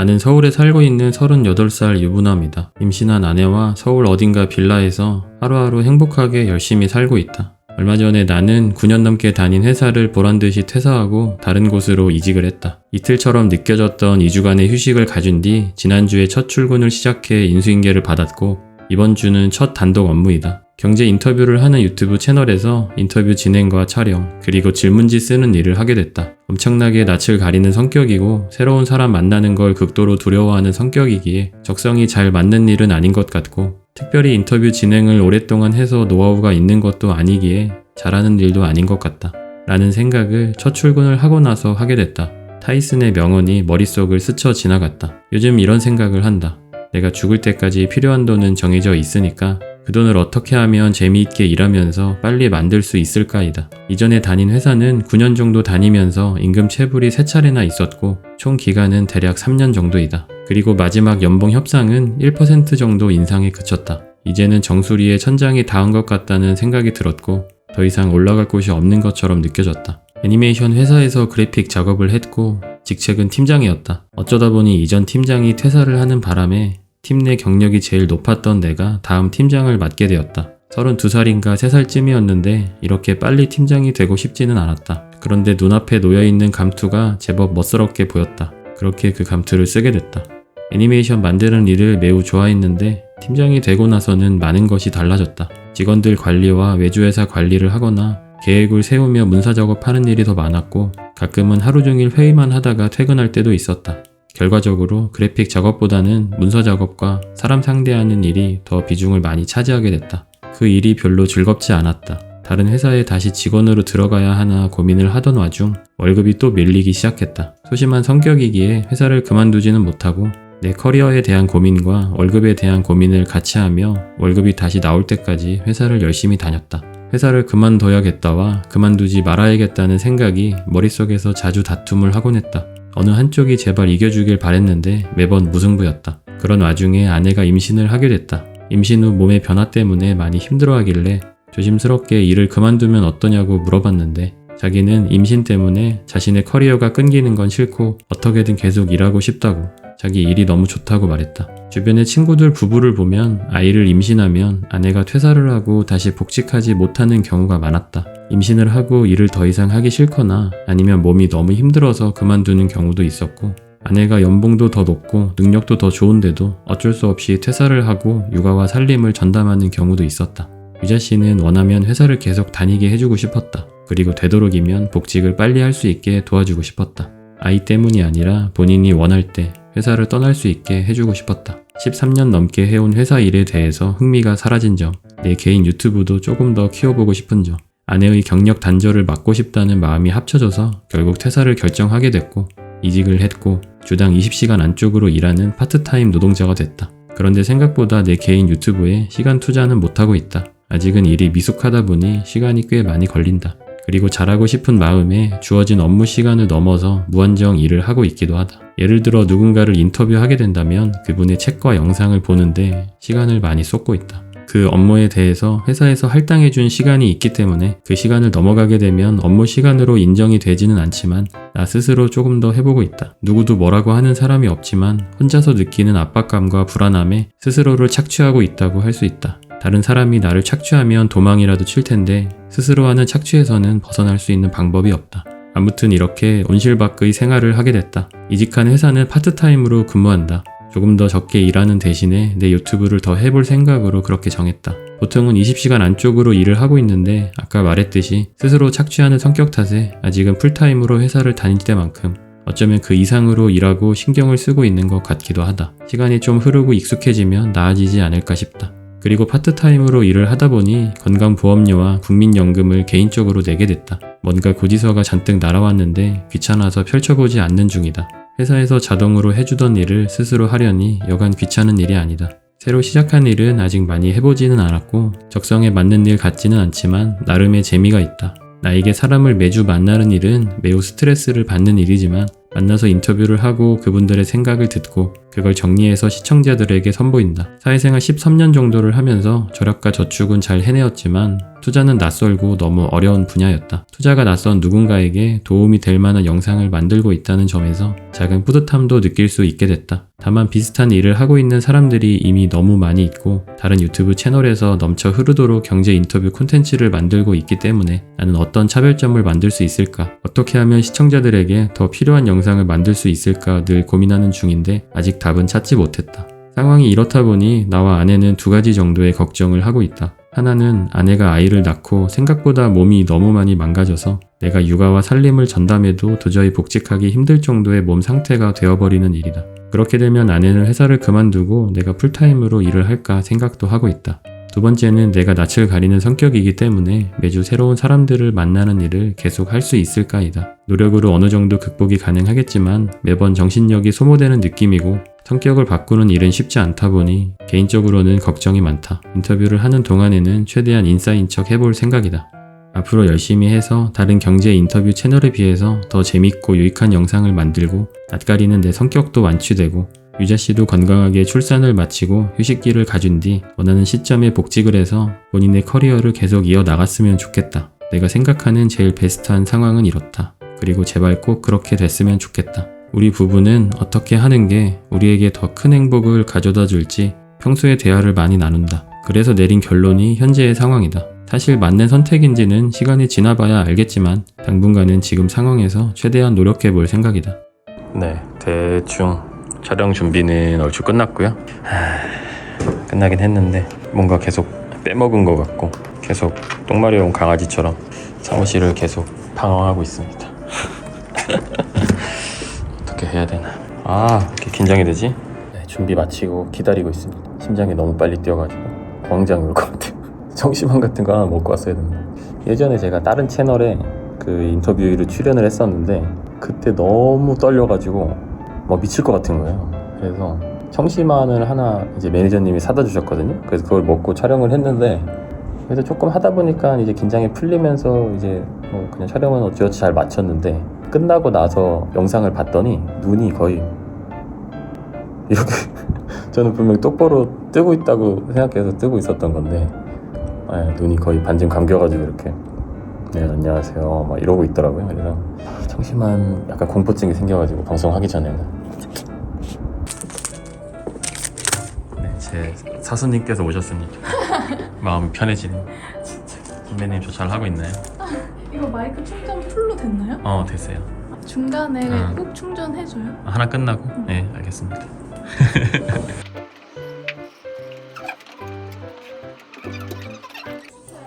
나는 서울에 살고 있는 38살 유부남이다. 임신한 아내와 서울 어딘가 빌라에서 하루하루 행복하게 열심히 살고 있다. 얼마 전에 나는 9년 넘게 다닌 회사를 보란듯이 퇴사하고 다른 곳으로 이직을 했다. 이틀처럼 느껴졌던 2주간의 휴식을 가진 뒤 지난주에 첫 출근을 시작해 인수인계를 받았고 이번 주는 첫 단독 업무이다. 경제 인터뷰를 하는 유튜브 채널에서 인터뷰 진행과 촬영, 그리고 질문지 쓰는 일을 하게 됐다. 엄청나게 낯을 가리는 성격이고 새로운 사람 만나는 걸 극도로 두려워하는 성격이기에 적성이 잘 맞는 일은 아닌 것 같고 특별히 인터뷰 진행을 오랫동안 해서 노하우가 있는 것도 아니기에 잘하는 일도 아닌 것 같다. 라는 생각을 첫 출근을 하고 나서 하게 됐다. 타이슨의 명언이 머릿속을 스쳐 지나갔다. 요즘 이런 생각을 한다. 내가 죽을 때까지 필요한 돈은 정해져 있으니까 그 돈을 어떻게 하면 재미있게 일하면서 빨리 만들 수 있을까이다. 이전에 다닌 회사는 9년 정도 다니면서 임금 체불이 3차례나 있었고 총 기간은 대략 3년 정도이다. 그리고 마지막 연봉 협상은 1% 정도 인상에 그쳤다. 이제는 정수리에 천장이 닿은 것 같다는 생각이 들었고 더 이상 올라갈 곳이 없는 것처럼 느껴졌다. 애니메이션 회사에서 그래픽 작업을 했고 직책은 팀장이었다. 어쩌다 보니 이전 팀장이 퇴사를 하는 바람에 팀 내 경력이 제일 높았던 내가 다음 팀장을 맡게 되었다. 32살인가 3살쯤이었는데 이렇게 빨리 팀장이 되고 싶지는 않았다. 그런데 눈앞에 놓여있는 감투가 제법 멋스럽게 보였다. 그렇게 그 감투를 쓰게 됐다. 애니메이션 만드는 일을 매우 좋아했는데 팀장이 되고 나서는 많은 것이 달라졌다. 직원들 관리와 외주회사 관리를 하거나 계획을 세우며 문서 작업하는 일이 더 많았고 가끔은 하루 종일 회의만 하다가 퇴근할 때도 있었다. 결과적으로 그래픽 작업보다는 문서 작업과 사람 상대하는 일이 더 비중을 많이 차지하게 됐다. 그 일이 별로 즐겁지 않았다. 다른 회사에 다시 직원으로 들어가야 하나 고민을 하던 와중 월급이 또 밀리기 시작했다. 소심한 성격이기에 회사를 그만두지는 못하고 내 커리어에 대한 고민과 월급에 대한 고민을 같이 하며 월급이 다시 나올 때까지 회사를 열심히 다녔다. 회사를 그만둬야겠다와 그만두지 말아야겠다는 생각이 머릿속에서 자주 다툼을 하곤 했다. 어느 한쪽이 제발 이겨주길 바랬는데 매번 무승부였다. 그런 와중에 아내가 임신을 하게 됐다. 임신 후 몸의 변화 때문에 많이 힘들어하길래 조심스럽게 일을 그만두면 어떠냐고 물어봤는데 자기는 임신 때문에 자신의 커리어가 끊기는 건 싫고 어떻게든 계속 일하고 싶다고 자기 일이 너무 좋다고 말했다. 주변의 친구들 부부를 보면 아이를 임신하면 아내가 퇴사를 하고 다시 복직하지 못하는 경우가 많았다. 임신을 하고 일을 더 이상 하기 싫거나 아니면 몸이 너무 힘들어서 그만두는 경우도 있었고 아내가 연봉도 더 높고 능력도 더 좋은데도 어쩔 수 없이 퇴사를 하고 육아와 살림을 전담하는 경우도 있었다. 유자 씨는 원하면 회사를 계속 다니게 해주고 싶었다. 그리고 되도록이면 복직을 빨리 할 수 있게 도와주고 싶었다. 아이 때문이 아니라 본인이 원할 때 회사를 떠날 수 있게 해주고 싶었다. 13년 넘게 해온 회사 일에 대해서 흥미가 사라진 점, 내 개인 유튜브도 조금 더 키워보고 싶은 점, 아내의 경력 단절을 막고 싶다는 마음이 합쳐져서 결국 퇴사를 결정하게 됐고 이직을 했고 주당 20시간 안쪽으로 일하는 파트타임 노동자가 됐다. 그런데 생각보다 내 개인 유튜브에 시간 투자는 못하고 있다. 아직은 일이 미숙하다 보니 시간이 꽤 많이 걸린다. 그리고 잘하고 싶은 마음에 주어진 업무 시간을 넘어서 무한정 일을 하고 있기도 하다. 예를 들어 누군가를 인터뷰하게 된다면 그분의 책과 영상을 보는데 시간을 많이 쏟고 있다. 그 업무에 대해서 회사에서 할당해준 시간이 있기 때문에 그 시간을 넘어가게 되면 업무 시간으로 인정이 되지는 않지만 나 스스로 조금 더 해보고 있다. 누구도 뭐라고 하는 사람이 없지만 혼자서 느끼는 압박감과 불안함에 스스로를 착취하고 있다고 할 수 있다. 다른 사람이 나를 착취하면 도망이라도 칠 텐데 스스로 하는 착취에서는 벗어날 수 있는 방법이 없다. 아무튼 이렇게 온실밖의 생활을 하게 됐다. 이직한 회사는 파트타임으로 근무한다. 조금 더 적게 일하는 대신에 내 유튜브를 더 해볼 생각으로 그렇게 정했다. 보통은 20시간 안쪽으로 일을 하고 있는데 아까 말했듯이 스스로 착취하는 성격 탓에 아직은 풀타임으로 회사를 다닐 때만큼 어쩌면 그 이상으로 일하고 신경을 쓰고 있는 것 같기도 하다. 시간이 좀 흐르고 익숙해지면 나아지지 않을까 싶다. 그리고 파트타임으로 일을 하다 보니 건강보험료와 국민연금을 개인적으로 내게 됐다. 뭔가 고지서가 잔뜩 날아왔는데 귀찮아서 펼쳐보지 않는 중이다. 회사에서 자동으로 해주던 일을 스스로 하려니 여간 귀찮은 일이 아니다. 새로 시작한 일은 아직 많이 해보지는 않았고 적성에 맞는 일 같지는 않지만 나름의 재미가 있다. 나에게 사람을 매주 만나는 일은 매우 스트레스를 받는 일이지만 만나서 인터뷰를 하고 그분들의 생각을 듣고 그걸 정리해서 시청자들에게 선보인다. 사회생활 13년 정도를 하면서 절약과 저축은 잘 해내었지만 투자는 낯설고 너무 어려운 분야였다. 투자가 낯선 누군가에게 도움이 될 만한 영상을 만들고 있다는 점에서 작은 뿌듯함도 느낄 수 있게 됐다. 다만 비슷한 일을 하고 있는 사람들이 이미 너무 많이 있고 다른 유튜브 채널에서 넘쳐 흐르도록 경제 인터뷰 콘텐츠를 만들고 있기 때문에 나는 어떤 차별점을 만들 수 있을까? 어떻게 하면 시청자들에게 더 필요한 영상을 만들 수 있을까 늘 고민하는 중인데 아직 답은 찾지 못했다. 상황이 이렇다 보니 나와 아내는 두 가지 정도의 걱정을 하고 있다. 하나는 아내가 아이를 낳고 생각보다 몸이 너무 많이 망가져서 내가 육아와 살림을 전담해도 도저히 복직하기 힘들 정도의 몸 상태가 되어버리는 일이다. 그렇게 되면 아내는 회사를 그만두고 내가 풀타임으로 일을 할까 생각도 하고 있다. 두 번째는 내가 낯을 가리는 성격이기 때문에 매주 새로운 사람들을 만나는 일을 계속 할 수 있을까이다. 노력으로 어느 정도 극복이 가능하겠지만 매번 정신력이 소모되는 느낌이고 성격을 바꾸는 일은 쉽지 않다 보니 개인적으로는 걱정이 많다. 인터뷰를 하는 동안에는 최대한 인싸인 척 해볼 생각이다. 앞으로 열심히 해서 다른 경제 인터뷰 채널에 비해서 더 재밌고 유익한 영상을 만들고 낯가리는 내 성격도 완취되고 유자씨도 건강하게 출산을 마치고 휴식기를 가진 뒤 원하는 시점에 복직을 해서 본인의 커리어를 계속 이어나갔으면 좋겠다. 내가 생각하는 제일 베스트한 상황은 이렇다. 그리고 제발 꼭 그렇게 됐으면 좋겠다. 우리 부부는 어떻게 하는 게 우리에게 더 큰 행복을 가져다 줄지 평소에 대화를 많이 나눈다. 그래서 내린 결론이 현재의 상황이다. 사실 맞는 선택인지는 시간이 지나봐야 알겠지만 당분간은 지금 상황에서 최대한 노력해 볼 생각이다. 네, 대충 촬영 준비는 얼추 끝났고요. 끝나긴 했는데 뭔가 계속 빼먹은 것 같고 계속 똥마려운 강아지처럼 사무실을 계속 방황하고 있습니다. 어떻게 해야 되나. 이렇게 긴장이 되지? 네, 준비 마치고 기다리고 있습니다. 심장이 너무 빨리 뛰어가지고 광장이 올 것 같아요. 청심환 같은 거 하나 먹고 왔어야 된다. 예전에 제가 다른 채널에 그 인터뷰를 출연을 했었는데 그때 너무 떨려가지고 막 미칠 것 같은 거예요. 그래서 청심환을 하나 이제 매니저님이 사다 주셨거든요. 그래서 그걸 먹고 촬영을 했는데 그래서 조금 하다 보니까 이제 긴장이 풀리면서 이제 뭐 그냥 촬영은 어찌어찌 잘 마쳤는데 끝나고 나서 영상을 봤더니 눈이 거의 이렇게 저는 분명히 똑바로 뜨고 있다고 생각해서 뜨고 있었던 건데 눈이 거의 반쯤 감겨가지고 이렇게 네 안녕하세요 막 이러고 있더라고요. 그래서 청심환 약간 공포증이 생겨가지고 방송하기 전에는 네, 제 사수님께서 오셨으니까 마음이 편해지네요. 진짜 선배님 저 잘하고 있나요? 이거 마이크 충전 풀로 됐나요? 됐어요. 중간에 꼭 충전해줘요? 하나 끝나고? 네 알겠습니다.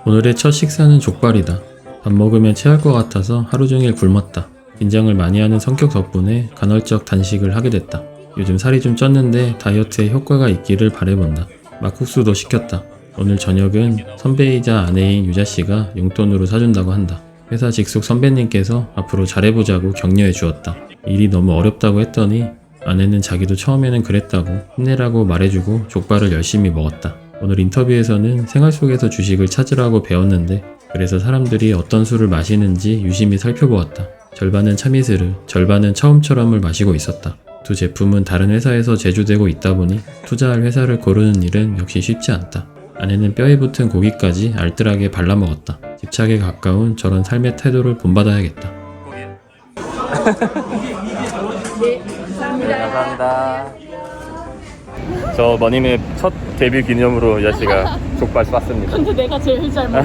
오늘의 첫 식사는 족발이다. 밥 먹으면 체할 것 같아서 하루 종일 굶었다. 긴장을 많이 하는 성격 덕분에 간헐적 단식을 하게 됐다. 요즘 살이 좀 쪘는데 다이어트에 효과가 있기를 바라본다. 막국수도 시켰다. 오늘 저녁은 선배이자 아내인 유자씨가 용돈으로 사준다고 한다. 회사 직속 선배님께서 앞으로 잘해보자고 격려해 주었다. 일이 너무 어렵다고 했더니 아내는 자기도 처음에는 그랬다고 힘내라고 말해주고 족발을 열심히 먹었다. 오늘 인터뷰에서는 생활 속에서 주식을 찾으라고 배웠는데 그래서 사람들이 어떤 술을 마시는지 유심히 살펴보았다. 절반은 참이슬을, 절반은 처음처럼을 마시고 있었다. 두 제품은 다른 회사에서 제조되고 있다 보니 투자할 회사를 고르는 일은 역시 쉽지 않다. 아내는 뼈에 붙은 고기까지 알뜰하게 발라먹었다. 집착에 가까운 저런 삶의 태도를 본받아야겠다. 감사합니다. 저 머니의 첫 데뷔 기념으로 여자씨가 족발 쐈습니다. 근데 내가 제일 잘 먹어.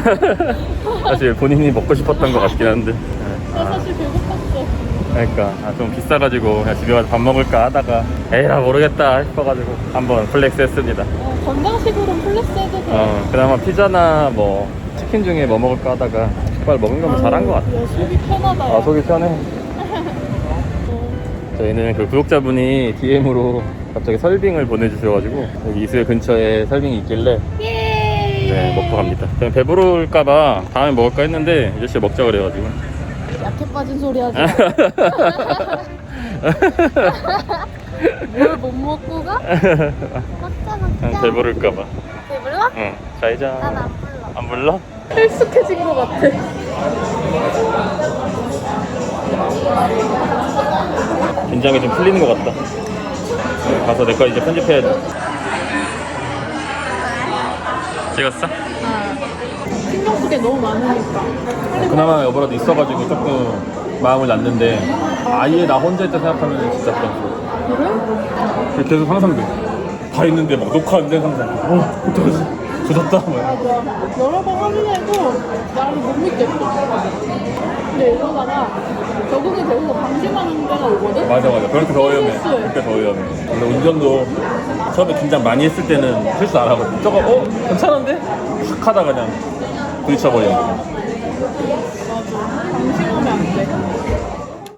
사실 본인이 먹고 싶었던 것 같긴 한데 나 사실 배고팠어. 그러니까 좀 비싸가지고 그냥 집에 가서 밥 먹을까 하다가 에이라 모르겠다 싶어가지고 한번 플렉스 했습니다. 건강식으로 플렉스 해도 돼. 그나마 피자나 뭐 치킨 중에 뭐 먹을까 하다가 족발 먹은 거면 잘한 것 같아. 야, 속이 편하다. 속이 편해. 저희는 그 구독자분이 DM으로 갑자기 설빙을 보내주셔가지고 여기 이수역 근처에 설빙이 있길래 네, 먹고 갑니다. 그냥 배부를까봐 다음에 먹을까 했는데 이제씨 먹자 그래가지고 약해 빠진 소리 하지 마. 뭘 못 먹고 가? 먹자 먹자. 배부를까봐. 배불러? 응. 자이자. 난 안 불러. 안 불러? 익숙해진 것 같아. 긴장이 좀 풀리는 것 같다. 가서 내 거 이제 편집해야 돼. 찍었어? 신경 쓰게 너무 많으니까. 그나마 여보라도 있어가지고 조금 마음을 놨는데 아예 나 혼자 있다 생각하면 진짜 부담스러워. 그래? 계속 상상돼. 다 있는데 막 녹화 안 된 상상. 어떡하지? 조졌다. 맞아. 여러 번 확인해도 나를 못 믿겠어. 근데 이러다가 적응이 되고 방심하는 데가 오거든? 맞아. 그렇게 더 위험해. 실수해. 그렇게 더 위험해. 근데 운전도 처음에 긴장 많이 했을 때는 실수 안 하거든. 저거 괜찮은데? 확 하다 그냥 부딪혀버려. 맞아. 방심하면 안 돼.